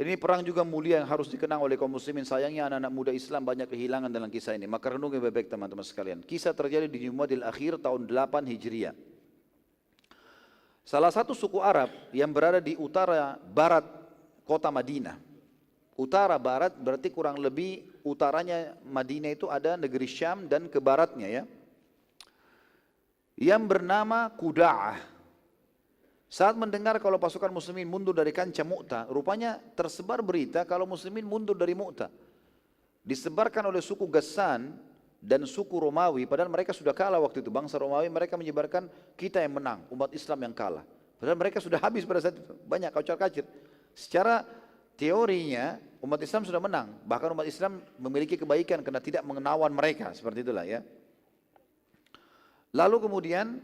Ini perang juga mulia yang harus dikenang oleh kaum muslimin. Sayangnya anak-anak muda Islam banyak kehilangan dalam kisah ini. Maka renungi baik-baik teman-teman sekalian. Kisah terjadi di Jumadil Akhir tahun 8 Hijriah. Salah satu suku Arab yang berada di utara barat kota Madinah. Utara barat berarti kurang lebih utaranya Madinah itu ada negeri Syam dan ke baratnya ya. Yang bernama Quda'ah. Saat mendengar kalau pasukan muslimin mundur dari kancah Mu'tah, rupanya tersebar berita kalau muslimin mundur dari Mu'tah. Disebarkan oleh suku Ghassan dan suku Romawi, padahal mereka sudah kalah waktu itu. Bangsa Romawi mereka menyebarkan kita yang menang, umat Islam yang kalah. Padahal mereka sudah habis pada saat itu, banyak kaucar-kacir. Secara teorinya umat Islam sudah menang, bahkan umat Islam memiliki kebaikan karena tidak mengenawan mereka, seperti itulah ya. Lalu kemudian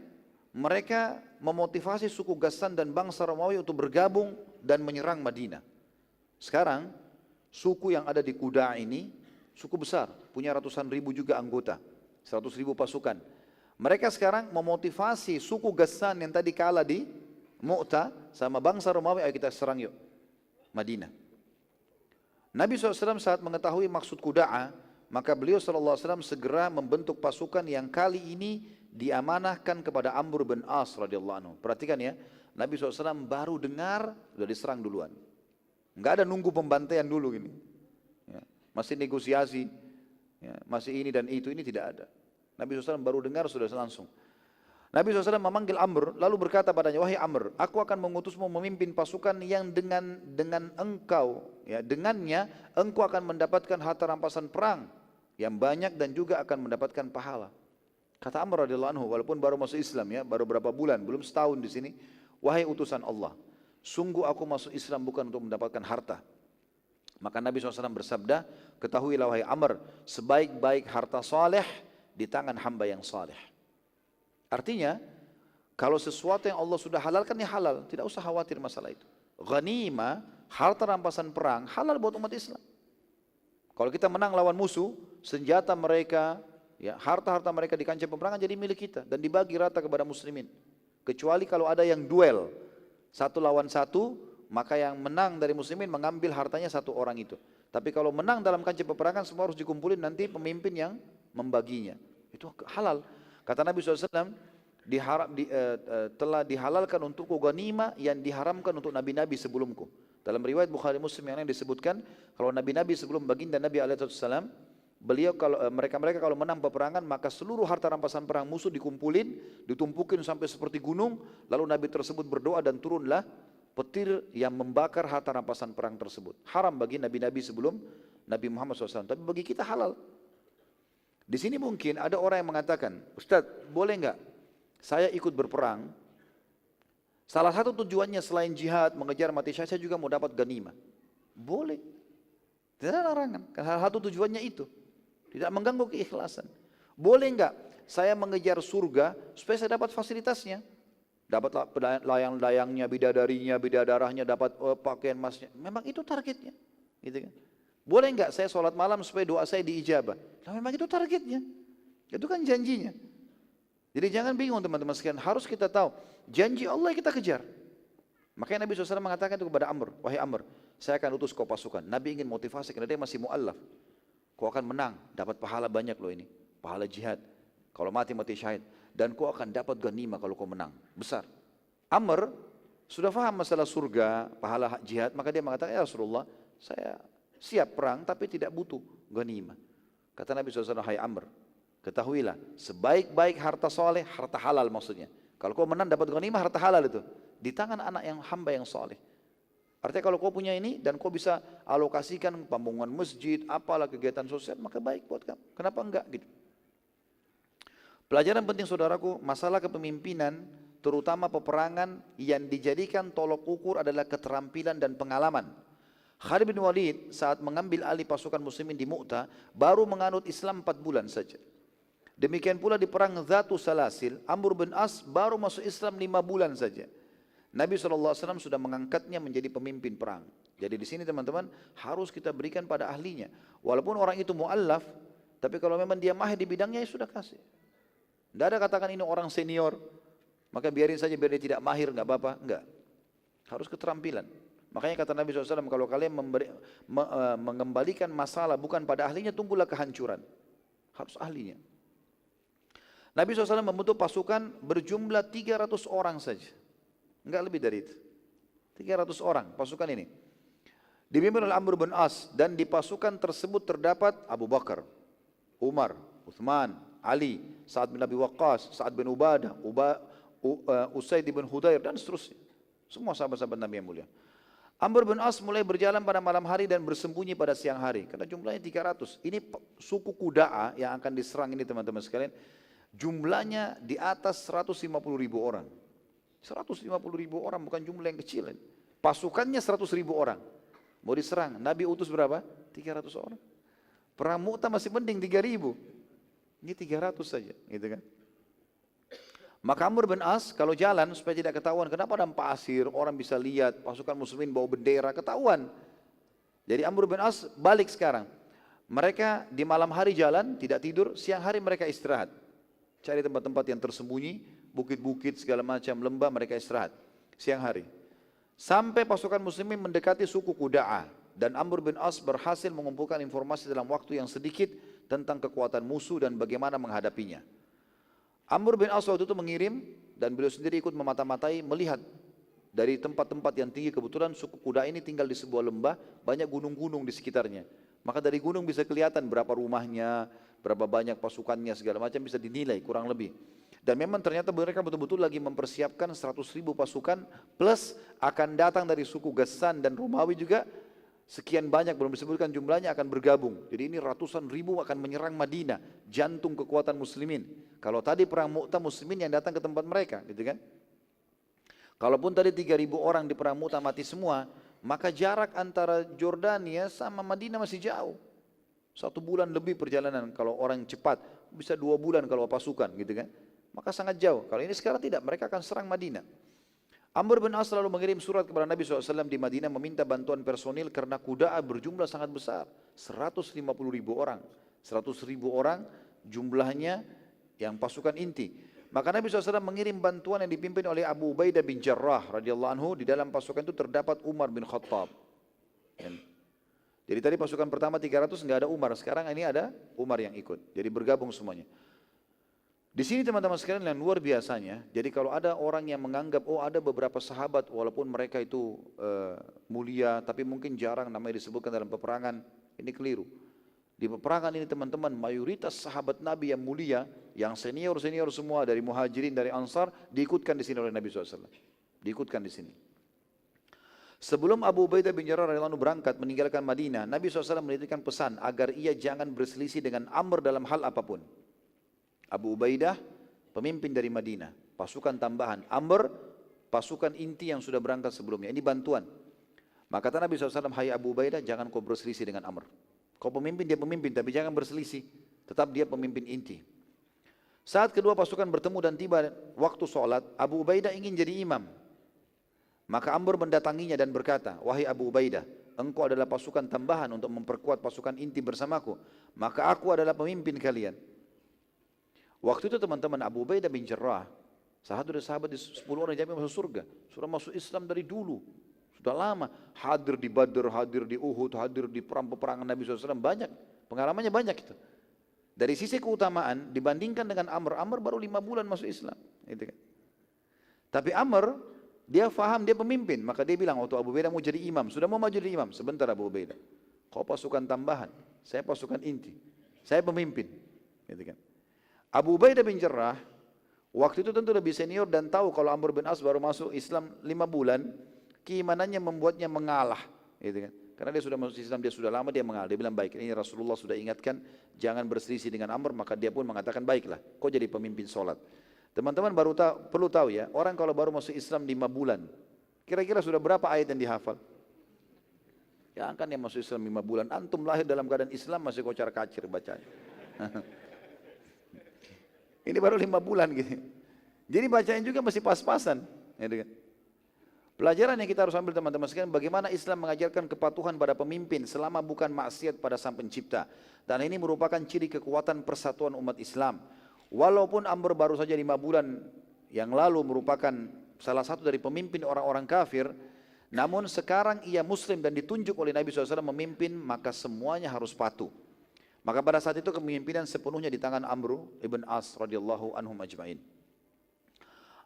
mereka memotivasi suku Ghassan dan bangsa Romawi untuk bergabung dan menyerang Madinah. Sekarang suku yang ada di Quda'ah ini suku besar, punya ratusan ribu juga anggota, 100.000 pasukan. Mereka sekarang memotivasi suku Ghassan yang tadi kalah di Mu'tah sama bangsa Romawi, ayo kita serang yuk Madinah. Nabi SAW saat mengetahui maksud Quda'ah, maka beliau SAW segera membentuk pasukan yang kali ini diamanahkan kepada Amr bin As radhiyallahu anhu. Perhatikan ya, Nabi SAW baru dengar sudah diserang duluan. Enggak ada nunggu pembantaian dulu gini. Ya, masih negosiasi, ya, masih ini dan itu, ini tidak ada. Nabi SAW baru dengar sudah langsung. Nabi SAW memanggil Amr lalu berkata padanya, wahai Amr, aku akan mengutusmu memimpin pasukan yang dengan engkau, ya, dengannya engkau akan mendapatkan harta rampasan perang yang banyak dan juga akan mendapatkan pahala. Kata Amr radhiyallahu anhu, walaupun baru masuk Islam ya, baru berapa bulan, belum setahun di sini, wahai utusan Allah, sungguh aku masuk Islam bukan untuk mendapatkan harta. Maka Nabi SAW bersabda, ketahuilah wahai Amr, sebaik-baik harta saleh di tangan hamba yang saleh. Artinya, kalau sesuatu yang Allah sudah halalkan ya halal, tidak usah khawatir masalah itu. Ghanimah, harta rampasan perang, halal buat umat Islam. Kalau kita menang lawan musuh, senjata mereka, ya, harta-harta mereka di kancah peperangan jadi milik kita dan dibagi rata kepada muslimin. Kecuali kalau ada yang duel, satu lawan satu, maka yang menang dari muslimin mengambil hartanya satu orang itu. Tapi kalau menang dalam kancah peperangan semua harus dikumpulin, nanti pemimpin yang membaginya. Itu halal. Kata Nabi SAW, telah dihalalkan untukku ghanimah yang diharamkan untuk nabi-nabi sebelumku. Dalam riwayat Bukhari Muslim yang lain disebutkan, kalau nabi-nabi sebelum baginda Nabi SAW, beliau mereka kalau menang peperangan, maka seluruh harta rampasan perang musuh dikumpulin, ditumpukin sampai seperti gunung, lalu Nabi tersebut berdoa dan turunlah petir yang membakar harta rampasan perang tersebut. Haram bagi nabi-nabi sebelum Nabi Muhammad SAW, tapi bagi kita halal. Di sini mungkin ada orang yang mengatakan, Ustadz, boleh nggak saya ikut berperang? Salah satu tujuannya selain jihad, mengejar mati syahid, saya juga mau dapat ghanimah. Boleh, tidak ada larangan. Karena salah satu tujuannya itu, tidak mengganggu keikhlasan. Boleh nggak saya mengejar surga supaya saya dapat fasilitasnya? Dapat layang-layangnya, bidadarinya, bidadarahnya, dapat pakaian emasnya. Memang itu targetnya, gitu kan? Boleh nggak saya sholat malam supaya doa saya diijabah? Nah, memang itu targetnya. Itu kan janjinya. Jadi jangan bingung teman-teman sekalian. Harus kita tahu janji Allah kita kejar. Makanya Nabi SAW mengatakan itu kepada Amr, wahai Amr, saya akan utus kau pasukan. Nabi ingin motivasi karena dia masih mu'allaf. Kau akan menang, dapat pahala banyak loh ini, pahala jihad. Kalau mati syahid. Dan kau akan dapat ghanimah kalau kau menang, besar. Amr sudah faham masalah surga, pahala jihad, maka dia mengatakan, ya Rasulullah, saya siap perang tapi tidak butuh ghanimah. Kata Nabi SAW, hai Amr, ketahuilah, sebaik-baik harta soleh, harta halal maksudnya. Kalau kau menang dapat ghanimah, harta halal itu di tangan anak yang hamba yang soleh. Artinya kalau kau punya ini dan kau bisa alokasikan pembangunan masjid, apalah kegiatan sosial, maka baik buat kamu. Kenapa enggak gitu? Pelajaran penting saudaraku, masalah kepemimpinan, terutama peperangan yang dijadikan tolok ukur adalah keterampilan dan pengalaman. Khalid bin Walid saat mengambil alih pasukan muslimin di Mu'tah, baru menganut Islam 4 bulan saja. Demikian pula di perang Dzatu Salasil, Amr bin As baru masuk Islam 5 bulan saja. Nabi SAW sudah mengangkatnya menjadi pemimpin perang. Jadi di sini teman-teman harus kita berikan pada ahlinya. Walaupun orang itu mu'allaf, tapi kalau memang dia mahir di bidangnya ya sudah kasih. Tidak ada katakan ini orang senior, maka biarin saja biar dia tidak mahir, nggak apa-apa, enggak. Harus keterampilan. Makanya kata Nabi SAW, kalau kalian mengembalikan masalah bukan pada ahlinya, tunggulah kehancuran. Harus ahlinya. Nabi SAW membentuk pasukan berjumlah 300 orang saja. Enggak lebih dari itu. 300 orang pasukan ini. Dipimpin oleh Amr bin As, dan di pasukan tersebut terdapat Abu Bakar, Umar, Uthman, Ali, Sa'ad bin Abi Waqqas, Sa'ad bin Ubadah, Usaid bin Hudayr, dan seterusnya. Semua sahabat-sahabat Nabi yang mulia. Amr bin As mulai berjalan pada malam hari dan bersembunyi pada siang hari. Karena jumlahnya 300. Ini suku Qudaa yang akan diserang ini teman-teman sekalian. Jumlahnya di atas 150.000 orang. 150.000 orang bukan jumlah yang kecil. Pasukannya 100.000 orang. Mau diserang. Nabi utus berapa? 300 orang. Perang Mu'tah masih mending 3.000. Ini 300 saja. Gitu kan. Maka Amr bin As kalau jalan supaya tidak ketahuan, kenapa ada pasir, orang bisa lihat, pasukan muslimin bawa bendera, ketahuan. Jadi Amr bin As balik sekarang. Mereka di malam hari jalan, tidak tidur, siang hari mereka istirahat. Cari tempat-tempat yang tersembunyi, bukit-bukit segala macam, lembah, mereka istirahat. Siang hari. Sampai pasukan muslimin mendekati suku Qudaa. Dan Amr bin As berhasil mengumpulkan informasi dalam waktu yang sedikit tentang kekuatan musuh dan bagaimana menghadapinya. Amr bin As waktu itu mengirim, dan beliau sendiri ikut memata-matai, melihat dari tempat-tempat yang tinggi. Kebetulan suku Qudaa ini tinggal di sebuah lembah, banyak gunung-gunung di sekitarnya. Maka dari gunung bisa kelihatan berapa rumahnya, berapa banyak pasukannya, segala macam bisa dinilai kurang lebih. Dan memang ternyata mereka betul-betul lagi mempersiapkan 100.000 pasukan, plus akan datang dari suku Ghassan dan Romawi juga, sekian banyak belum disebutkan jumlahnya akan bergabung. Jadi ini ratusan ribu akan menyerang Madinah, jantung kekuatan muslimin. Kalau tadi perang Mu'tah muslimin yang datang ke tempat mereka, gitu kan? Kalaupun tadi 3.000 orang di perang Mu'tah mati semua, maka jarak antara Jordania sama Madinah masih jauh. 1 bulan lebih perjalanan kalau orang cepat, bisa 2 bulan kalau pasukan, gitu kan? Maka sangat jauh. Kalau ini sekarang tidak, mereka akan serang Madinah. Amr bin As lalu mengirim surat kepada Nabi SAW di Madinah meminta bantuan personil karena Qudaa berjumlah sangat besar. 150.000 orang. 100.000 orang jumlahnya yang pasukan inti. Maka Nabi SAW mengirim bantuan yang dipimpin oleh Abu Ubaidah bin Jarrah radhiyallahu anhu. Di dalam pasukan itu terdapat Umar bin Khattab. Jadi tadi pasukan pertama 300 nggak ada Umar. Sekarang ini ada Umar yang ikut. Jadi bergabung semuanya. Di sini teman-teman sekalian yang luar biasanya, jadi kalau ada orang yang menganggap, oh ada beberapa sahabat walaupun mereka itu mulia, tapi mungkin jarang namanya disebutkan dalam peperangan, ini keliru. Di peperangan ini teman-teman, mayoritas sahabat Nabi yang mulia, yang senior-senior semua dari Muhajirin, dari Ansar, diikutkan di sini oleh Nabi SAW. Diikutkan di sini. Sebelum Abu Ubaidah bin Jarrah radhiyallahu anhu berangkat meninggalkan Madinah, Nabi SAW menitipkan pesan agar ia jangan berselisih dengan Amr dalam hal apapun. Abu Ubaidah, pemimpin dari Madinah, pasukan tambahan. Amr, pasukan inti yang sudah berangkat sebelumnya. Ini bantuan. Maka kata Nabi SAW, hai Abu Ubaidah, jangan kau berselisih dengan Amr. Kau pemimpin, dia pemimpin, tapi jangan berselisih. Tetap dia pemimpin inti. Saat kedua pasukan bertemu dan tiba waktu sholat, Abu Ubaidah ingin jadi imam. Maka Amr mendatanginya dan berkata, wahai Abu Ubaidah, engkau adalah pasukan tambahan untuk memperkuat pasukan inti bersamaku. Maka aku adalah pemimpin kalian. Waktu itu teman-teman Abu Ubaidah bin Jarrah, sahabat di 10 orang yang masuk surga, sudah masuk Islam dari dulu, sudah lama, hadir di Badr, hadir di Uhud, hadir di perang-peperangan Nabi SAW, banyak, pengalamannya banyak itu. Dari sisi keutamaan dibandingkan dengan Amr, Amr baru 5 bulan masuk Islam. Gitu kan. Tapi Amr, dia faham dia pemimpin, maka dia bilang waktu Abu Ubaidah mau jadi imam, sudah mau maju jadi imam, sebentar Abu Ubaidah, kau pasukan tambahan, saya pasukan inti, saya pemimpin. Gitu kan. Abu Ubaidah bin Jarrah waktu itu tentu lebih senior dan tahu kalau Amr bin As baru masuk Islam 5 bulan, keimanannya membuatnya mengalah, gitu kan? Karena dia sudah masuk Islam, dia sudah lama, dia mengalah. Dia bilang baik, ini Rasulullah sudah ingatkan jangan berselisih dengan Amr, maka dia pun mengatakan baiklah, kau jadi pemimpin sholat. Teman-teman perlu tahu ya, orang kalau baru masuk Islam 5 bulan, kira-kira sudah berapa ayat yang dihafal? Ya kan yang masuk Islam 5 bulan, antum lahir dalam keadaan Islam masih kocar-kacir bacanya. Ini baru 5 bulan gitu. Jadi bacaan juga masih pas-pasan. Pelajaran yang kita harus ambil teman-teman sekalian, bagaimana Islam mengajarkan kepatuhan pada pemimpin selama bukan maksiat pada Sang Pencipta. Dan ini merupakan ciri kekuatan persatuan umat Islam. Walaupun Amr baru saja 5 bulan yang lalu merupakan salah satu dari pemimpin orang-orang kafir, Namun sekarang ia muslim dan ditunjuk oleh Nabi SAW memimpin, maka semuanya harus patuh. Maka pada saat itu kepemimpinan sepenuhnya di tangan Amr ibn As radhiyallahu anhum ajma'in.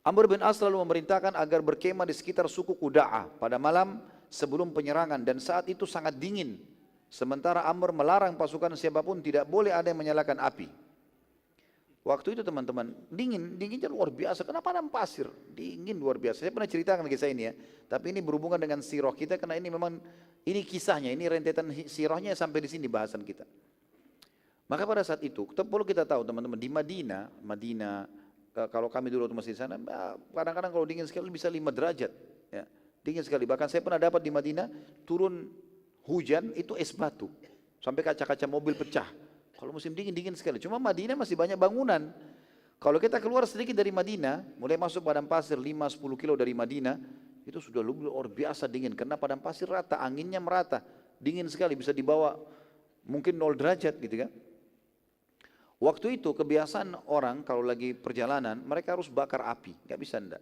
Amr bin As lalu memerintahkan agar berkemah di sekitar suku Quda'ah pada malam sebelum penyerangan, dan saat itu sangat dingin. Sementara Amr melarang pasukan siapapun tidak boleh ada yang menyalakan api. Waktu itu teman-teman, dinginnya luar biasa. Kenapa padang pasir? Dingin luar biasa. Saya pernah ceritakan kisah ini ya. Tapi ini berhubungan dengan sirah kita karena ini memang ini kisahnya, ini rentetan sirahnya sampai di sini bahasan kita. Maka pada saat itu, perlu kita tahu teman-teman, di Madinah, kalau kami dulu masih di sana, kadang-kadang kalau dingin sekali bisa 5 derajat. Ya, dingin sekali. Bahkan saya pernah dapat di Madinah turun hujan itu es batu, sampai kaca-kaca mobil pecah. Kalau musim dingin, dingin sekali. Cuma Madinah masih banyak bangunan. Kalau kita keluar sedikit dari Madinah, mulai masuk padang pasir 5-10 kilo dari Madinah, itu sudah luar biasa dingin. Karena padang pasir rata, anginnya merata. Dingin sekali, bisa dibawa mungkin 0 derajat gitu kan. Waktu itu kebiasaan orang kalau lagi perjalanan, mereka harus bakar api. Gak bisa enggak.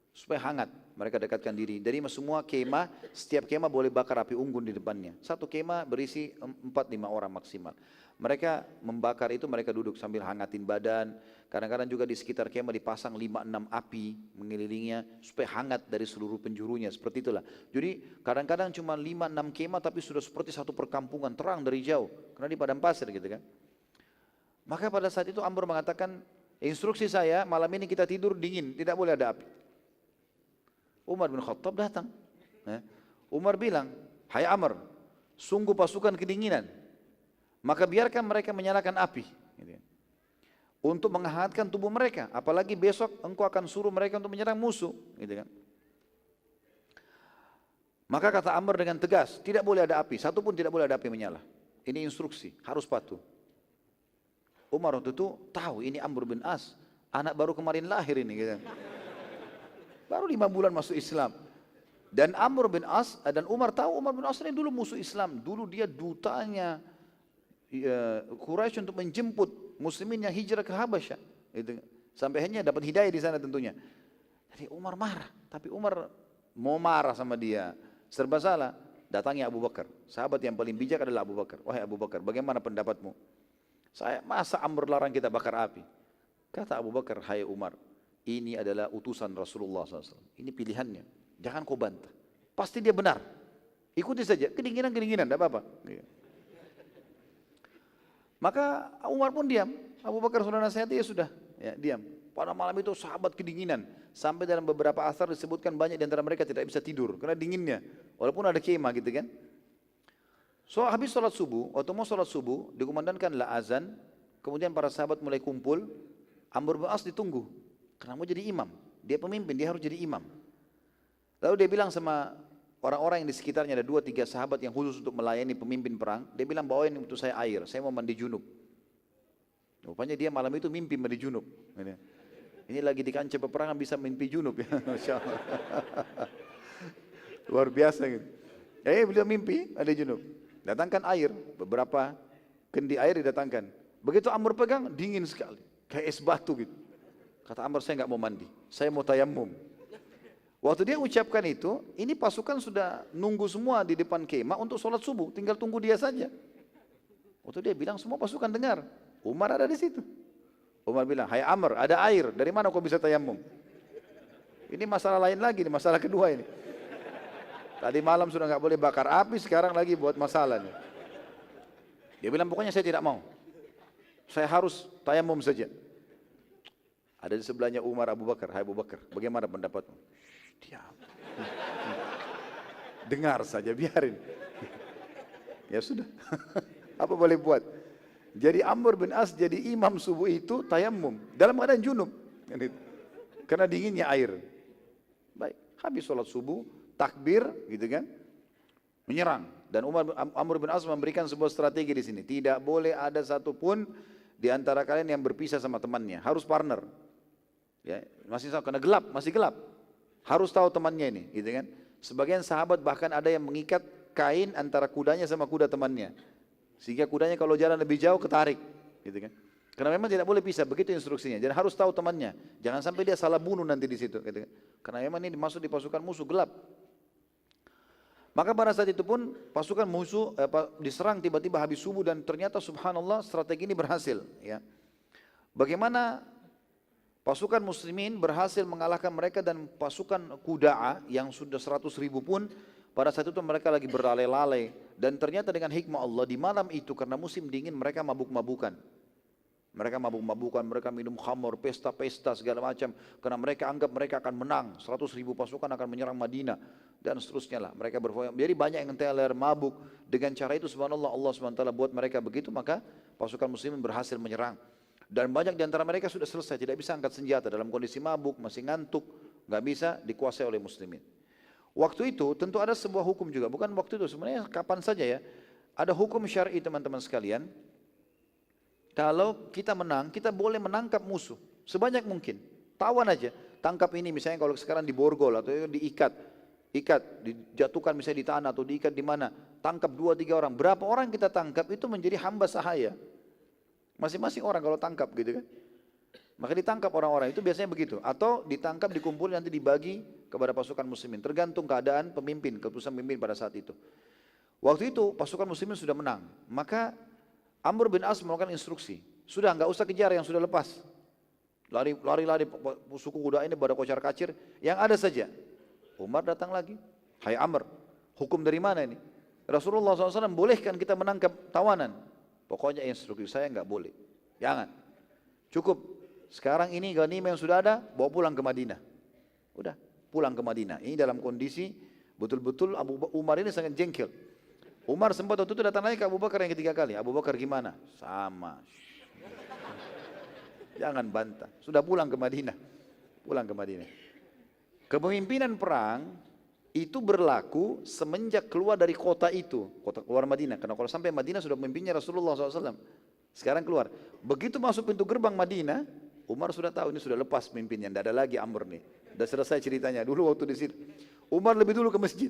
Supaya hangat, mereka dekatkan diri. Dari semua kemah, setiap kemah boleh bakar api unggun di depannya. Satu kemah berisi 4-5 orang maksimal. Mereka membakar itu, mereka duduk sambil hangatin badan. Kadang-kadang juga di sekitar kemah dipasang 5-6 api mengelilinginya supaya hangat dari seluruh penjurunya, seperti itulah. Jadi kadang-kadang cuma 5-6 kemah tapi sudah seperti satu perkampungan, terang dari jauh. Karena di padang pasir gitu kan. Maka pada saat itu Amr mengatakan, instruksi saya malam ini kita tidur dingin, tidak boleh ada api. Umar bin Khattab datang. Umar bilang, hai Amr, sungguh pasukan kedinginan. Maka biarkan mereka menyalakan api untuk menghangatkan tubuh mereka. Apalagi besok engkau akan suruh mereka untuk menyerang musuh. Maka kata Amr dengan tegas, tidak boleh ada api, satu pun tidak boleh ada api menyala. Ini instruksi, harus patuh. Umar waktu itu tahu ini Amr bin As, anak baru kemarin lahir ini. Baru 5 bulan masuk Islam. Dan Amr bin As dan Umar tahu Umar bin As ini dulu musuh Islam. Dulu dia dutanya Quraisy untuk menjemput muslimin yang hijrah ke Habasyah. Sampai akhirnya dapat hidayah di sana tentunya. Jadi Umar marah, tapi Umar mau marah sama dia, serba salah. Datangi Abu Bakar, sahabat yang paling bijak adalah Abu Bakar. Wahai Abu Bakar, bagaimana pendapatmu? Masa Amr larang kita bakar api? Kata Abu Bakar, hai Umar, ini adalah utusan Rasulullah SAW. Ini pilihannya, jangan kau bantah. Pasti dia benar, ikuti saja, kedinginan, tidak apa-apa. Maka Umar pun diam. Abu Bakar sudah nasihati, ya sudah, ya, diam. Pada malam itu sahabat kedinginan. Sampai dalam beberapa asar disebutkan banyak di antara mereka tidak bisa tidur karena dinginnya. Walaupun ada kemah gitu kan. So habis sholat subuh, waktu mau sholat subuh, dikumandangkanlah azan. Kemudian para sahabat mulai kumpul. Amr bin As ditunggu karena mau jadi imam. Dia pemimpin, dia harus jadi imam. Lalu dia bilang sama orang-orang yang di sekitarnya, ada 2-3 sahabat yang khusus untuk melayani pemimpin perang. Dia bilang, bawain untuk saya air, saya mau mandi junub. Rupanya dia malam itu mimpi mandi junub. Ini lagi di kancah peperangan bisa mimpi junub ya, Masya Allah. Luar biasa gitu. Beliau mimpi ada junub. Datangkan air, beberapa kendi air didatangkan. Begitu Amr pegang, dingin sekali, kayak es batu gitu. Kata Amr, saya nggak mau mandi, saya mau tayammum. Waktu dia ucapkan itu, ini pasukan sudah nunggu semua di depan kemah untuk sholat subuh, tinggal tunggu dia saja. Waktu dia bilang, semua pasukan dengar, Umar ada di situ. Umar bilang, hai Amr, ada air, dari mana kau bisa tayammum? Ini masalah lain lagi, ini masalah kedua ini. Tadi malam sudah nggak boleh bakar api, sekarang lagi buat masalah nih. Dia bilang, pokoknya saya tidak mau. Saya harus tayammum saja. Ada di sebelahnya Umar, Abu Bakar, hai Abu Bakar, bagaimana pendapatmu? Diam. Dengar saja, biarin. Ya sudah. Apa boleh buat? Jadi Amr bin As jadi imam subuh itu tayammum dalam keadaan junub. Karena dinginnya air. Baik, habis sholat subuh, takbir gitu kan. Menyerang. Dan Amr bin As memberikan sebuah strategi di sini. Tidak boleh ada satupun di antara kalian yang berpisah sama temannya. Harus partner. Ya, masih karena gelap, masih gelap. Harus tahu temannya ini, gitu kan? Sebagian sahabat bahkan ada yang mengikat kain antara kudanya sama kuda temannya, sehingga kudanya kalau jalan lebih jauh ketarik, gitu kan? Karena memang tidak boleh pisah, begitu instruksinya. Jadi harus tahu temannya, jangan sampai dia salah bunuh nanti di situ, gitu kan? Karena memang ini dimasuk di pasukan musuh gelap. Maka pada saat itu pun pasukan musuh diserang tiba-tiba habis subuh dan ternyata subhanallah strategi ini berhasil. Ya. Bagaimana pasukan muslimin berhasil mengalahkan mereka dan pasukan Kuda'a yang sudah 100.000 pun pada saat itu mereka lagi berlalai-lalai. Dan ternyata dengan hikmah Allah di malam itu karena musim dingin mereka mabuk-mabukan. Mereka mabuk-mabukan, mereka minum khamr, pesta-pesta segala macam. Karena mereka anggap mereka akan menang, 100.000 pasukan akan menyerang Madinah. Dan seterusnya lah, mereka berfoya. Jadi banyak yang teler, mabuk. Dengan cara itu subhanallah Allah SWT buat mereka begitu, maka pasukan muslimin berhasil menyerang. Dan banyak di antara mereka sudah selesai, tidak bisa angkat senjata. Dalam kondisi mabuk, masih ngantuk, nggak bisa dikuasai oleh muslimin. Waktu itu tentu ada sebuah hukum juga, bukan waktu itu, sebenarnya kapan saja ya. Ada hukum syar'i teman-teman sekalian. Kalau kita menang, kita boleh menangkap musuh sebanyak mungkin. Tawan aja, tangkap ini misalnya kalau sekarang di borgol atau diikat, dijatuhkan misalnya di tanah atau diikat di mana, tangkap 2-3 orang. Berapa orang kita tangkap itu menjadi hamba sahaya. Masing-masing orang kalau tangkap gitu kan. Maka ditangkap orang-orang itu biasanya begitu. Atau ditangkap, dikumpulin nanti dibagi kepada pasukan muslimin. Tergantung keadaan pemimpin, keputusan pemimpin pada saat itu. Waktu itu pasukan muslimin sudah menang. Maka Amr bin As melakukan instruksi. Sudah nggak usah kejar yang sudah lepas. Lari-lari suku kuda ini pada kocar kacir. Yang ada saja. Umar datang lagi. Hai Amr, hukum dari mana ini? Rasulullah SAW bolehkan kita menangkap tawanan. Pokoknya instruksi saya nggak boleh. Jangan. Cukup. Sekarang ini ghanimah yang sudah ada, bawa pulang ke Madinah. Udah, pulang ke Madinah. Ini dalam kondisi betul-betul Umar ini sangat jengkel. Umar sempat waktu itu datang lagi ke Abu Bakar yang ketiga kali. Abu Bakar gimana? Sama. Jangan bantah. Sudah pulang ke Madinah. Pulang ke Madinah. Kepemimpinan perang itu berlaku semenjak keluar dari kota itu. Kota keluar Madinah. Karena kalau sampai Madinah sudah memimpinnya Rasulullah SAW. Sekarang keluar. Begitu masuk pintu gerbang Madinah, Umar sudah tahu ini sudah lepas pemimpinnya. Tidak ada lagi Amr nih. Sudah selesai ceritanya. Dulu waktu di situ. Umar lebih dulu ke masjid.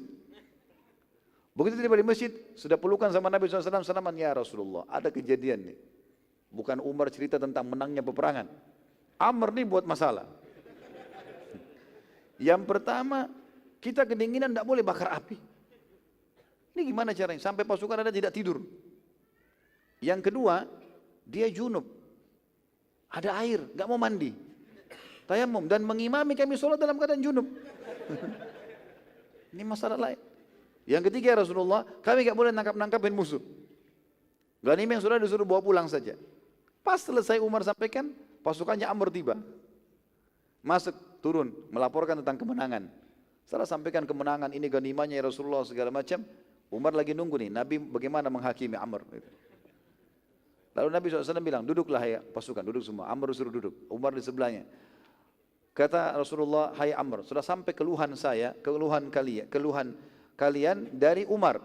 Begitu tiba di masjid, sudah pelukan sama Nabi SAW, salaman ya Rasulullah, ada kejadian nih. Bukan Umar cerita tentang menangnya peperangan. Amr nih buat masalah. Yang pertama, kita kedinginan tidak boleh bakar api. Ini gimana caranya? Sampai pasukan ada tidak tidur. Yang kedua, dia junub. Ada air, nggak mau mandi. Tayamum dan mengimami kami sholat dalam keadaan junub. Ini masalah lain. Yang ketiga Rasulullah, kami tidak boleh nangkap-nangkapin musuh. Ghanimah yang sudah disuruh bawa pulang saja. Pas selesai Umar sampaikan, pasukannya Amr tiba. Masuk, turun, melaporkan tentang kemenangan. Setelah sampaikan kemenangan, ini ghanimahnya ya Rasulullah segala macam. Umar lagi nunggu nih, Nabi bagaimana menghakimi Amr. Lalu Nabi SAW bilang, duduklah ya pasukan, duduk semua. Amr suruh duduk, Umar di sebelahnya. Kata Rasulullah, hai Amr, sudah sampai keluhan saya, keluhan kalian dari Umar.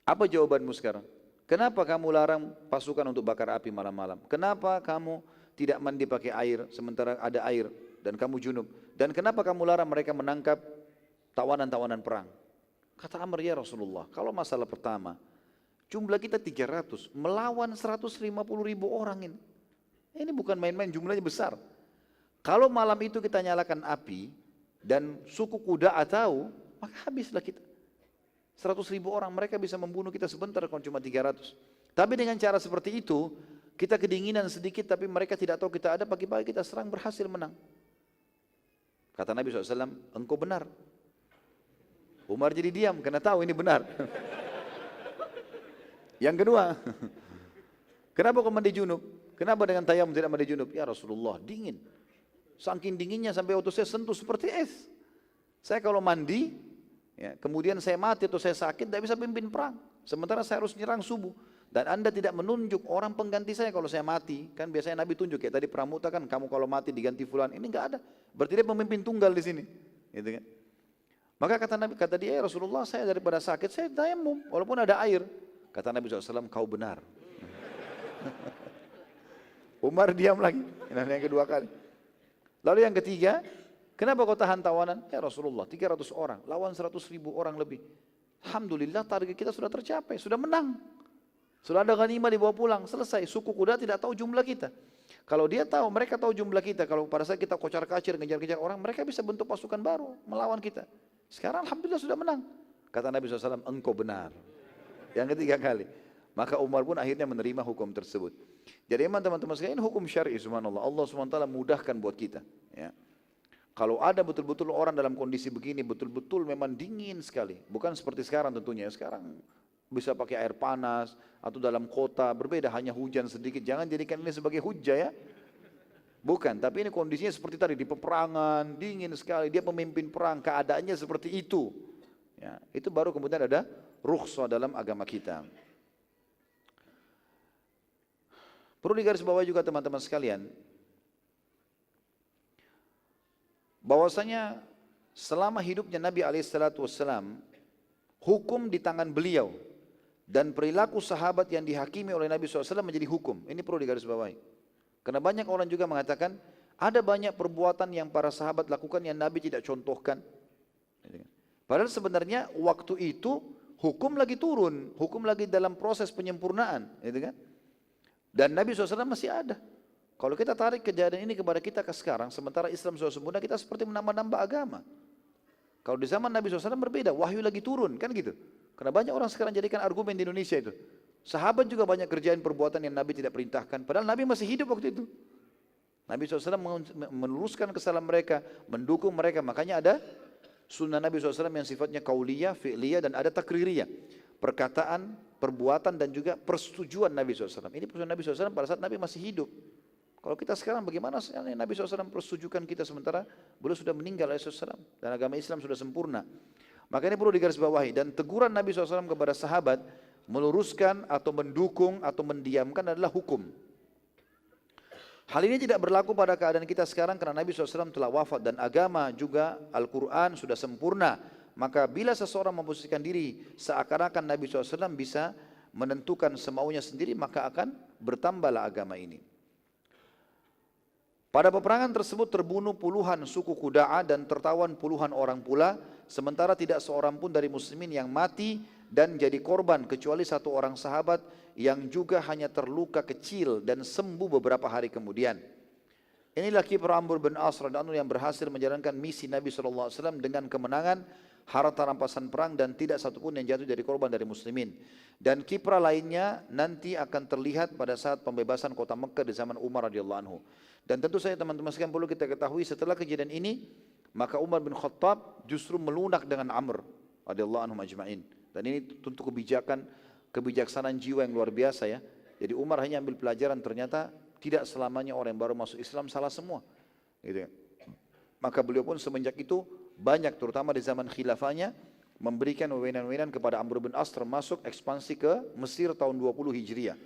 Apa jawabanmu sekarang? Kenapa kamu larang pasukan untuk bakar api malam-malam? Kenapa kamu tidak mandi pakai air sementara ada air dan kamu junub? Dan kenapa kamu larang mereka menangkap tawanan-tawanan perang? Kata Amr, ya Rasulullah, kalau masalah pertama, jumlah kita 300 melawan 150.000 orang ini. Ini bukan main-main, jumlahnya besar. Kalau malam itu kita nyalakan api dan suku Kuda'a tahu, maka habislah kita. 100.000 orang, mereka bisa membunuh kita sebentar kalau cuma 300. Tapi dengan cara seperti itu, kita kedinginan sedikit tapi mereka tidak tahu kita ada, pagi-pagi kita serang berhasil menang. Kata Nabi SAW, engkau benar. Umar jadi diam karena tahu ini benar. Yang kedua, kenapa kau mandi junub? Kenapa dengan tayamum tidak mandi junub? Ya Rasulullah, dingin. Saking dinginnya sampai waktu saya sentuh seperti es. Saya kalau mandi, ya, kemudian saya mati atau saya sakit, tidak bisa pimpin perang. Sementara saya harus nyerang subuh. Dan Anda tidak menunjuk orang pengganti saya kalau saya mati. Kan biasanya Nabi tunjuk, ya tadi pramuta kan, kamu kalau mati diganti fulan. Ini enggak ada. Berarti dia pemimpin tunggal di sini. Gitu kan? Maka kata Nabi, kata dia, ya Rasulullah, saya daripada sakit, saya tayamum, walaupun ada air. Kata Nabi SAW, kau benar. Umar diam lagi, yang kedua kali. Lalu yang ketiga, kenapa kau tahan tawanan? Ya Rasulullah, 300 orang, lawan 100.000 orang lebih. Alhamdulillah target kita sudah tercapai, sudah menang. Sudah ada ghanimah dibawa pulang, selesai. Suku kuda tidak tahu jumlah kita. Kalau dia tahu, mereka tahu jumlah kita. Kalau pada saat kita kocar-kacir, ngejar-ngejar orang, mereka bisa bentuk pasukan baru, melawan kita. Sekarang Alhamdulillah sudah menang. Kata Nabi SAW, engkau benar. Yang ketiga kali. Maka Umar pun akhirnya menerima hukum tersebut. Jadi emang teman-teman sekalian, ini hukum syar'i subhanallah. Allah SWT mudahkan buat kita. Ya. Kalau ada betul-betul orang dalam kondisi begini, betul-betul memang dingin sekali. Bukan seperti sekarang tentunya. Sekarang bisa pakai air panas, atau dalam kota, berbeda hanya hujan sedikit. Jangan jadikan ini sebagai hujah ya. Bukan, tapi ini kondisinya seperti tadi, di peperangan, dingin sekali. Dia pemimpin perang, keadaannya seperti itu. Ya, itu baru kemudian ada rukhsah dalam agama kita. Perlu digarisbawahi juga teman-teman sekalian, bahwasanya selama hidupnya Nabi SAW, hukum di tangan beliau dan perilaku sahabat yang dihakimi oleh Nabi SAW menjadi hukum. Ini perlu digarisbawahi. Karena banyak orang juga mengatakan ada banyak perbuatan yang para sahabat lakukan yang Nabi tidak contohkan. Padahal sebenarnya waktu itu hukum lagi turun, hukum lagi dalam proses penyempurnaan, gitu kan? Dan Nabi SAW masih ada. Kalau kita tarik kejadian ini kepada kita ke sekarang, sementara Islam sudah sempurna, kita seperti menambah-nambah agama. Kalau di zaman Nabi SAW berbeda, wahyu lagi turun, kan gitu. Karena banyak orang sekarang jadikan argumen di Indonesia itu. Sahabat juga banyak kerjaan perbuatan yang Nabi tidak perintahkan, padahal Nabi masih hidup waktu itu. Nabi SAW meluruskan kesalahan mereka, mendukung mereka, makanya ada sunnah Nabi SAW yang sifatnya kauliyah, fi'liyah, dan ada takririyah. Perkataan, perbuatan, dan juga persetujuan Nabi SAW. Ini persetujuan Nabi SAW pada saat Nabi masih hidup. Kalau kita sekarang bagaimana Nabi SAW persetujukan kita sementara beliau sudah meninggal SAW dan agama Islam sudah sempurna. Maka ini perlu digarisbawahi, dan teguran Nabi SAW kepada sahabat meluruskan atau mendukung atau mendiamkan adalah hukum. Hal ini tidak berlaku pada keadaan kita sekarang karena Nabi SAW telah wafat dan agama juga Al-Quran sudah sempurna. Maka bila seseorang memposisikan diri seakan-akan Nabi SAW bisa menentukan semaunya sendiri, maka akan bertambahlah agama ini. Pada peperangan tersebut terbunuh puluhan suku Qudaa dan tertawan puluhan orang pula, sementara tidak seorang pun dari muslimin yang mati dan jadi korban kecuali satu orang sahabat yang juga hanya terluka kecil dan sembuh beberapa hari kemudian. Inilah kiprah Amr bin As radhiyallahu anhu yang berhasil menjalankan misi Nabi SAW dengan kemenangan, harta rampasan perang, dan tidak satupun yang jatuh jadi korban dari muslimin. Dan kiprah lainnya nanti akan terlihat pada saat pembebasan kota Mekah di zaman Umar radhiyallahu anhu. Dan tentu saja teman-teman sekalian perlu kita ketahui setelah kejadian ini, maka Umar bin Khattab justru melunak dengan Amr radhiyallahu anhu ajma'in. Dan ini tentu kebijaksanaan jiwa yang luar biasa ya. Jadi Umar hanya ambil pelajaran, ternyata tidak selamanya orang yang baru masuk Islam salah semua. Gitu ya. Maka beliau pun semenjak itu banyak, terutama di zaman khilafahnya, memberikan wewenang-wewenang kepada Amr bin As, termasuk ekspansi ke Mesir tahun 20 Hijriah.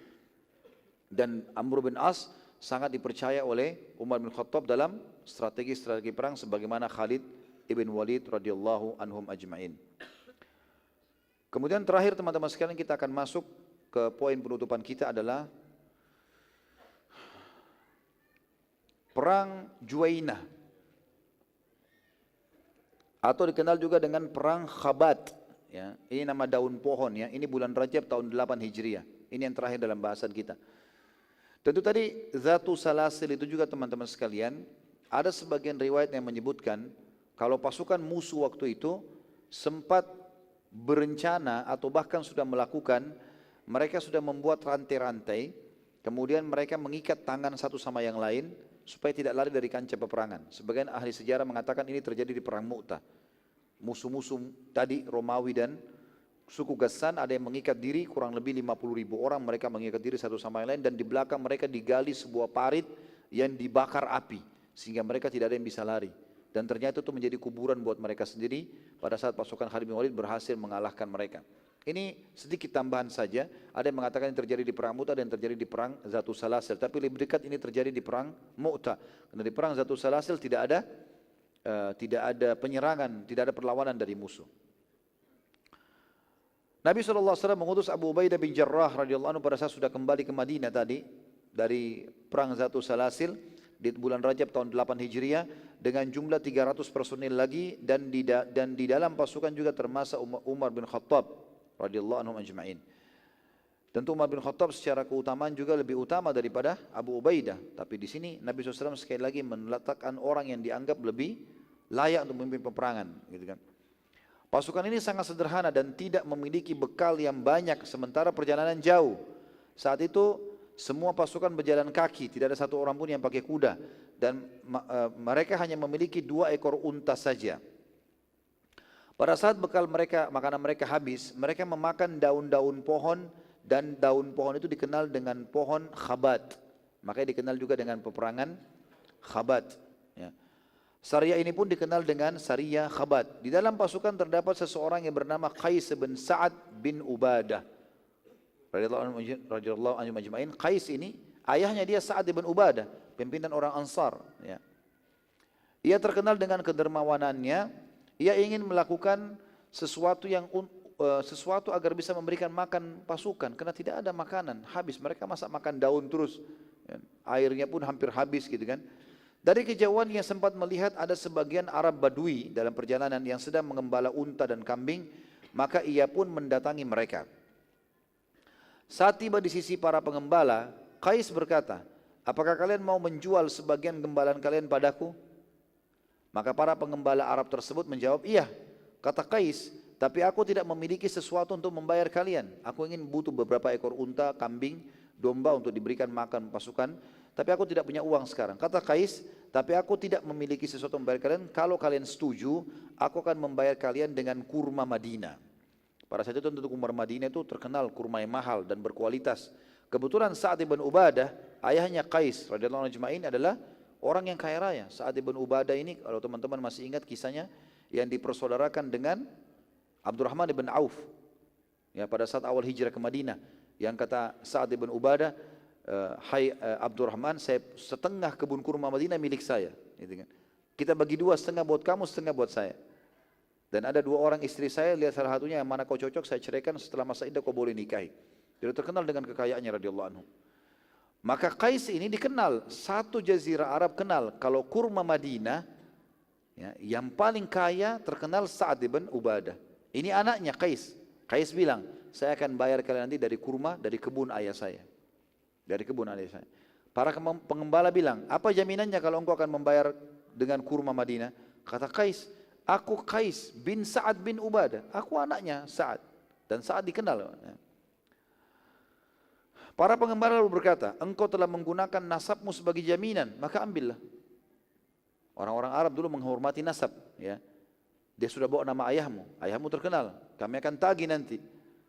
Dan Amr bin As sangat dipercaya oleh Umar bin Khattab dalam strategi-strategi perang sebagaimana Khalid ibn Walid radhiyallahu anhum ajma'in. Kemudian terakhir teman-teman sekalian, kita akan masuk ke poin penutupan kita adalah perang Juwainah, atau dikenal juga dengan perang Khabat. Ya, ini nama daun pohon ya. Ini bulan Rajab tahun 8 Hijriah. Ini yang terakhir dalam bahasan kita. Tentu tadi Zatu Salasil itu juga teman-teman sekalian, ada sebagian riwayat yang menyebutkan kalau pasukan musuh waktu itu sempat berencana atau bahkan sudah melakukan, mereka sudah membuat rantai-rantai, kemudian mereka mengikat tangan satu sama yang lain supaya tidak lari dari kancah peperangan. Sebagian ahli sejarah mengatakan ini terjadi di perang Mu'tah. Musuh-musuh tadi Romawi dan suku Ghassan ada yang mengikat diri, kurang lebih 50.000 orang, mereka mengikat diri satu sama yang lain, dan di belakang mereka digali sebuah parit yang dibakar api sehingga mereka tidak ada yang bisa lari. Dan ternyata itu menjadi kuburan buat mereka sendiri pada saat pasukan Khalid bin Walid berhasil mengalahkan mereka. Ini sedikit tambahan saja. Ada yang mengatakan ini terjadi di perang Mu'tah dan terjadi di perang Zatu Salasil, tapi lebih dekat ini terjadi di perang Mu'tah. Karena di perang Zatu Salasil tidak ada penyerangan, tidak ada perlawanan dari musuh. Nabi SAW mengutus Abu Ubaidah bin Jarrah radhiyallahu anhu pada saat sudah kembali ke Madinah tadi dari perang Zatu Salasil di bulan Rajab tahun 8 Hijriah dengan jumlah 300 personil lagi, dan di dalam pasukan juga termasuk Umar bin Khattab radhiyallahu anhu ajma'in. Tentu Umar bin Khattab secara keutamaan juga lebih utama daripada Abu Ubaidah, tapi di sini Nabi SAW sekali lagi meletakkan orang yang dianggap lebih layak untuk memimpin peperangan, gitu kan. Pasukan ini sangat sederhana dan tidak memiliki bekal yang banyak sementara perjalanan jauh. Saat itu semua pasukan berjalan kaki, tidak ada satu orang pun yang pakai kuda. Dan mereka hanya memiliki 2 ekor unta saja. Pada saat bekal mereka, makanan mereka habis, mereka memakan daun-daun pohon dan daun pohon itu dikenal dengan pohon khabat. Makanya dikenal juga dengan peperangan khabat. Ya. Sariyah ini pun dikenal dengan Sariyah Khabat. Di dalam pasukan terdapat seseorang yang bernama Qais bin Sa'ad bin Ubadah. Radhiyallahu anhu majma'in. Qais ini ayahnya dia Sa'ad bin Ubadah, pimpinan orang Ansar. Ya. Ia terkenal dengan kedermawanannya. Ia ingin melakukan sesuatu agar bisa memberikan makan pasukan karena tidak ada makanan, habis. Mereka masak makan daun terus. Ya. Airnya pun hampir habis gitu kan. Dari kejauhan ia sempat melihat ada sebagian Arab Badui dalam perjalanan yang sedang mengembala unta dan kambing, maka ia pun mendatangi mereka. Saat tiba di sisi para pengembala, Qais berkata, apakah kalian mau menjual sebagian gembalaan kalian padaku? Maka para pengembala Arab tersebut menjawab, iya. Kata Qais, tapi aku tidak memiliki sesuatu untuk membayar kalian. Aku ingin butuh beberapa ekor unta, kambing, domba untuk diberikan makan pasukan. Tapi aku tidak punya uang sekarang. Kata Qais, tapi aku tidak memiliki sesuatu membayar kalian. Kalau kalian setuju, aku akan membayar kalian dengan kurma Madinah. Pada saat itu tentu kurma Madinah itu terkenal kurma yang mahal dan berkualitas. Kebetulan Sa'ad bin Ubadah, ayahnya Qais radhiyallahu anhu adalah orang yang kaya raya. Sa'ad bin Ubadah ini, kalau teman-teman masih ingat kisahnya, yang dipersaudarakan dengan Abdurrahman bin Auf. Ya, pada saat awal hijrah ke Madinah, yang kata Sa'ad bin Ubadah, hai Abdurrahman, saya setengah kebun kurma Madinah milik saya. Gitu kan. Kita bagi 2, setengah buat kamu, setengah buat saya. Dan ada 2 orang istri saya, lihat salah satunya yang mana kau cocok, saya ceraikan, setelah masa iddah kau boleh nikahi. Dia terkenal dengan kekayaannya radhiyallahu anhu. Maka Qais ini dikenal, satu jazirah Arab kenal kalau kurma Madinah, ya, yang paling kaya terkenal Sa'ad bin Ubadah. Ini anaknya Qais. Qais bilang, saya akan bayar kalian nanti dari kurma dari kebun ayah saya. Dari kebun ayah saya. Para pengembala bilang, apa jaminannya kalau engkau akan membayar dengan kurma Madinah? Kata Qais, aku Qais bin Sa'ad bin Ubadah. Aku anaknya Sa'ad. Dan Sa'ad dikenal. Para pengembala lalu berkata, engkau telah menggunakan nasabmu sebagai jaminan, maka ambillah. Orang-orang Arab dulu menghormati nasab. Ya. Dia sudah bawa nama ayahmu. Ayahmu terkenal. Kami akan tagih nanti.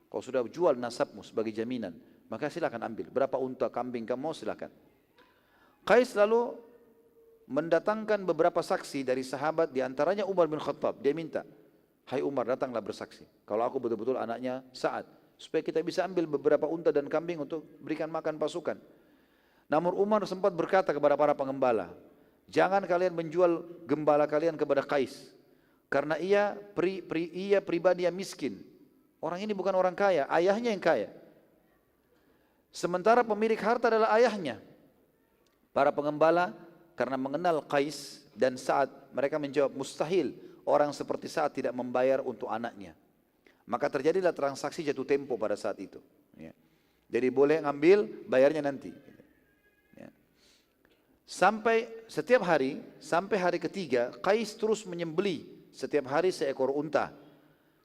Kau sudah jual nasabmu sebagai jaminan. Maka silakan ambil. Berapa unta, kambing kamu mau silakan. Qais lalu mendatangkan beberapa saksi dari sahabat, diantaranya Umar bin Khattab. Dia minta, hai Umar, datanglah bersaksi. Kalau aku betul-betul anaknya Sa'ad. Supaya kita bisa ambil beberapa unta dan kambing untuk berikan makan pasukan. Namun Umar sempat berkata kepada para pengembala, jangan kalian menjual gembala kalian kepada Qais. Karena ia pribadi yang miskin. Orang ini bukan orang kaya, ayahnya yang kaya. Sementara pemilik harta adalah ayahnya. Para pengembala karena mengenal Qais dan Sa'ad, mereka menjawab, mustahil orang seperti Sa'ad tidak membayar untuk anaknya. Maka terjadilah transaksi jatuh tempo pada saat itu. Ya. Jadi boleh ngambil, bayarnya nanti. Ya. Setiap hari, sampai hari ketiga, Qais terus menyembeli setiap hari seekor unta.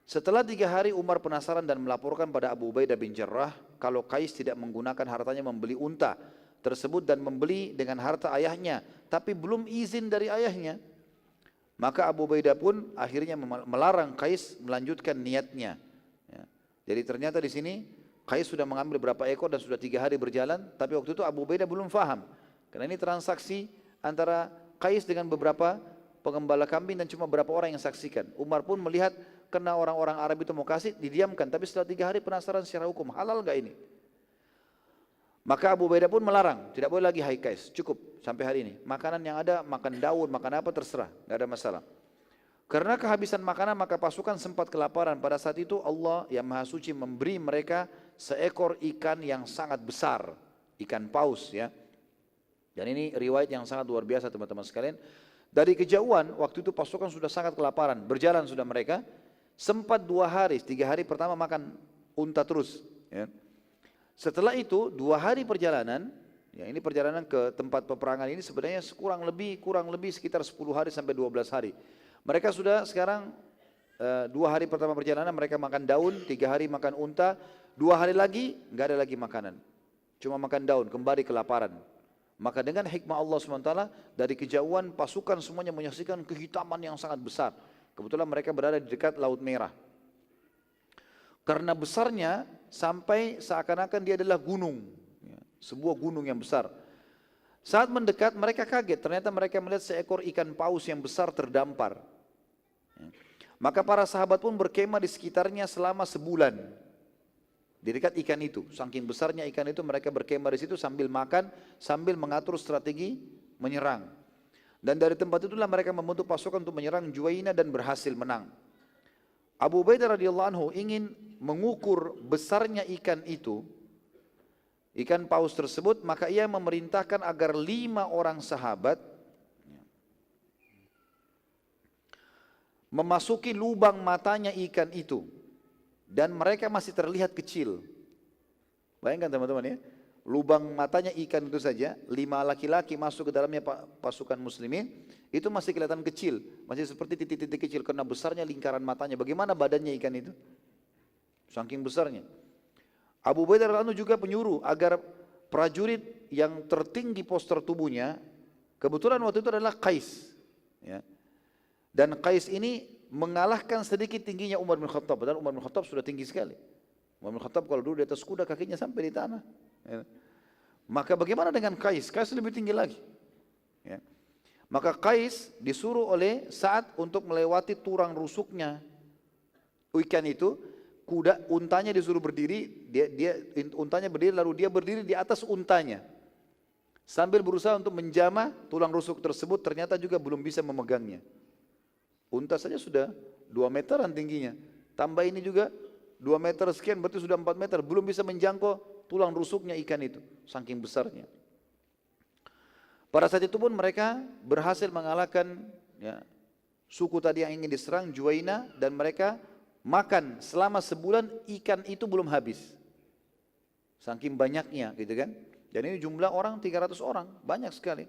Setelah 3 hari Umar penasaran dan melaporkan pada Abu Ubaidah bin Jarrah kalau Qais tidak menggunakan hartanya membeli unta tersebut dan membeli dengan harta ayahnya, tapi belum izin dari ayahnya. Maka Abu Ubaidah pun akhirnya melarang Qais melanjutkan niatnya. Ya. Jadi ternyata di sini Qais sudah mengambil berapa ekor dan sudah 3 hari berjalan, tapi waktu itu Abu Ubaidah belum faham. Karena ini transaksi antara Qais dengan beberapa pengembala kambing dan cuma beberapa orang yang saksikan. Umar pun melihat karena orang-orang Arab itu mau kasih, didiamkan. Tapi setelah 3 hari penasaran secara hukum, halal gak ini? Maka Abu Ubaidah pun melarang, tidak boleh lagi hai Qais, cukup sampai hari ini. Makanan yang ada, makan daun, makan apa terserah, gak ada masalah. Karena kehabisan makanan maka pasukan sempat kelaparan. Pada saat itu Allah yang Maha Suci memberi mereka seekor ikan yang sangat besar, ikan paus ya. Dan ini riwayat yang sangat luar biasa teman-teman sekalian. Dari kejauhan waktu itu pasukan sudah sangat kelaparan, berjalan sudah mereka. Sempat 2 hari, 3 hari pertama makan unta terus. Ya. Setelah itu 2 hari perjalanan, ya ini perjalanan ke tempat peperangan ini sebenarnya kurang lebih sekitar 10 hari sampai 12 hari. Mereka sudah sekarang 2 hari pertama perjalanan mereka makan daun, 3 hari makan unta, 2 hari lagi nggak ada lagi makanan, cuma makan daun, kembali kelaparan. Maka dengan hikmah Allah SWT dari kejauhan pasukan semuanya menyaksikan kehitaman yang sangat besar. Kebetulan mereka berada di dekat Laut Merah. Karena besarnya sampai seakan-akan dia adalah gunung, sebuah gunung yang besar. Saat mendekat mereka kaget, ternyata mereka melihat seekor ikan paus yang besar terdampar. Maka para sahabat pun berkemah di sekitarnya selama sebulan. Di dekat ikan itu, saking besarnya ikan itu mereka berkemah di situ sambil makan, sambil mengatur strategi menyerang. Dan dari tempat itulah mereka membentuk pasukan untuk menyerang Juwainah dan berhasil menang. Abu Ubaidah radhiyallahu anhu ingin mengukur besarnya ikan itu, ikan paus tersebut, maka ia memerintahkan agar 5 orang sahabat memasuki lubang matanya ikan itu. Dan mereka masih terlihat kecil. Bayangkan teman-teman ya, lubang matanya ikan itu saja, 5 laki-laki masuk ke dalamnya pasukan muslimin, itu masih kelihatan kecil, masih seperti titik-titik kecil karena besarnya lingkaran matanya. Bagaimana badannya ikan itu? Saking besarnya. Abu Ubaidah radhiyallahu anhu juga penyuruh agar prajurit yang tertinggi postur tubuhnya, kebetulan waktu itu adalah Qais, ya. Dan Qais ini mengalahkan sedikit tingginya Umar bin Khattab, padahal Umar bin Khattab sudah tinggi sekali. Umar bin Khattab kalau dulu di atas kuda kakinya sampai di tanah. Ya. Maka bagaimana dengan Qais? Qais lebih tinggi lagi. Ya. Maka Qais disuruh oleh Sa'ad untuk melewati turang rusuknya ikan itu, untanya disuruh berdiri, untanya berdiri lalu dia berdiri di atas untanya. Sambil berusaha untuk menjamah tulang rusuk tersebut, ternyata juga belum bisa memegangnya. Unta saja sudah 2 meteran tingginya, tambah ini juga 2 meter sekian, berarti sudah 4 meter, belum bisa menjangkau tulang rusuknya ikan itu, saking besarnya. Pada saat itu pun mereka berhasil mengalahkan ya, suku tadi yang ingin diserang, Juwainah, dan mereka makan selama sebulan ikan itu belum habis, saking banyaknya gitu kan. Dan ini jumlah orang 300 orang, banyak sekali.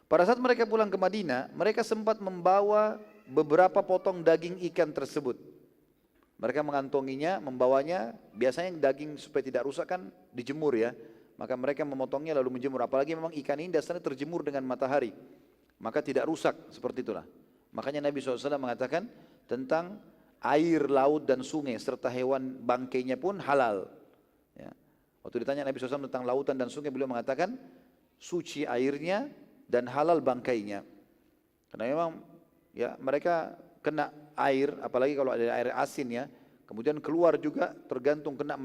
Pada saat mereka pulang ke Madinah, mereka sempat membawa beberapa potong daging ikan tersebut. Mereka mengantonginya, membawanya, biasanya daging supaya tidak rusak kan dijemur ya. Maka mereka memotongnya lalu menjemur, apalagi memang ikan ini dasarnya terjemur dengan matahari. Maka tidak rusak, seperti itulah. Makanya Nabi SAW mengatakan tentang air, laut dan sungai serta hewan bangkainya pun halal. Ya. Waktu ditanya Nabi SAW tentang lautan dan sungai, beliau mengatakan suci airnya dan halal bangkainya. Karena memang ya mereka kena air, apalagi kalau ada air asin ya, kemudian keluar juga tergantung kena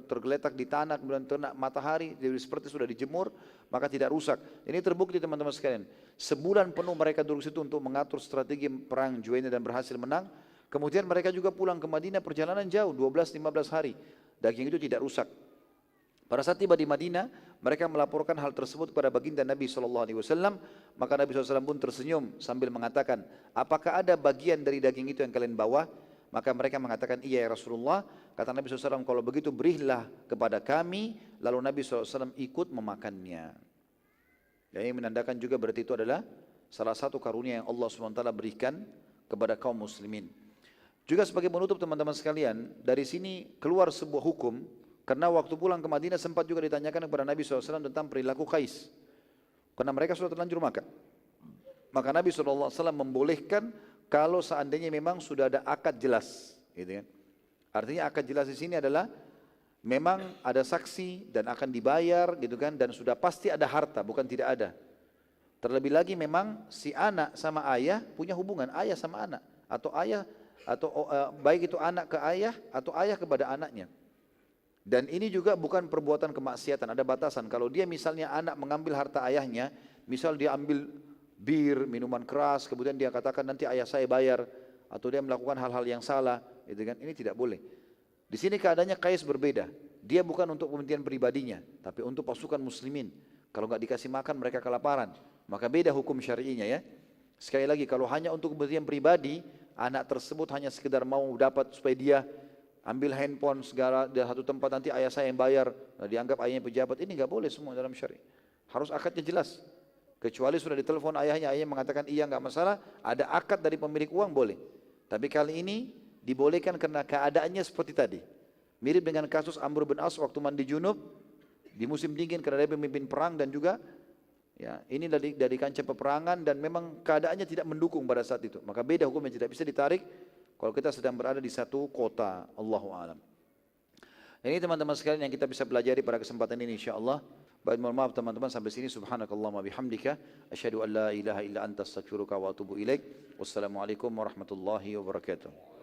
tergeletak di tanah, kemudian kena matahari, jadi seperti sudah dijemur, maka tidak rusak. Ini terbukti teman-teman sekalian. Sebulan penuh mereka duduk situ untuk mengatur strategi perang Juwainah dan berhasil menang. Kemudian mereka juga pulang ke Madinah, perjalanan jauh 12-15 hari. Daging itu tidak rusak. Pada saat tiba di Madinah, mereka melaporkan hal tersebut kepada baginda Nabi SAW. Maka Nabi SAW pun tersenyum sambil mengatakan, apakah ada bagian dari daging itu yang kalian bawa? Maka mereka mengatakan, iya ya Rasulullah. Kata Nabi SAW, kalau begitu berilah kepada kami. Lalu Nabi SAW ikut memakannya. Dan ini menandakan juga berarti itu adalah salah satu karunia yang Allah SWT berikan kepada kaum muslimin. Juga sebagai penutup teman-teman sekalian, dari sini keluar sebuah hukum. Karena waktu pulang ke Madinah sempat juga ditanyakan kepada Nabi SAW tentang perilaku Qais. Karena mereka sudah terlanjur makan. Maka Nabi SAW membolehkan kalau seandainya memang sudah ada akad jelas. Gitu kan. Artinya akad jelas di sini adalah memang ada saksi dan akan dibayar gitu kan. Dan sudah pasti ada harta, bukan tidak ada. Terlebih lagi memang si anak sama ayah punya hubungan, ayah sama anak. Atau ayah, atau baik itu anak ke ayah atau ayah kepada anaknya. Dan ini juga bukan perbuatan kemaksiatan, ada batasan. Kalau dia misalnya anak mengambil harta ayahnya, misal dia ambil bir, minuman keras, kemudian dia katakan nanti ayah saya bayar, atau dia melakukan hal-hal yang salah, gitu kan? Ini tidak boleh. Di sini keadaannya Qais berbeda. Dia bukan untuk kepentingan pribadinya, tapi untuk pasukan muslimin. Kalau nggak dikasih makan mereka kelaparan, maka beda hukum syar'inya ya. Sekali lagi, kalau hanya untuk kepentingan pribadi, anak tersebut hanya sekedar mau dapat supaya dia ambil handphone segala di satu tempat, nanti ayah saya yang bayar, nah dianggap ayahnya pejabat, ini nggak boleh semua dalam syari. Harus akadnya jelas. Kecuali sudah ditelepon ayahnya, ayahnya mengatakan iya nggak masalah, ada akad dari pemilik uang boleh. Tapi kali ini dibolehkan karena keadaannya seperti tadi. Mirip dengan kasus Amr bin As waktu mandi junub di musim dingin karena dia pemimpin perang dan juga ya, ini dari kancah peperangan dan memang keadaannya tidak mendukung pada saat itu. Maka beda hukumnya, tidak bisa ditarik kalau kita sedang berada di satu kota. Allahu a'lam. Ini teman-teman sekalian yang kita bisa pelajari pada kesempatan ini insyaallah. Baik, mohon maaf teman-teman sampai sini. Subhanakallahumma bihamdika asyhadu an la ilaha illa anta astaghfiruka wa atubu ilaik. Wassalamualaikum warahmatullahi wabarakatuh.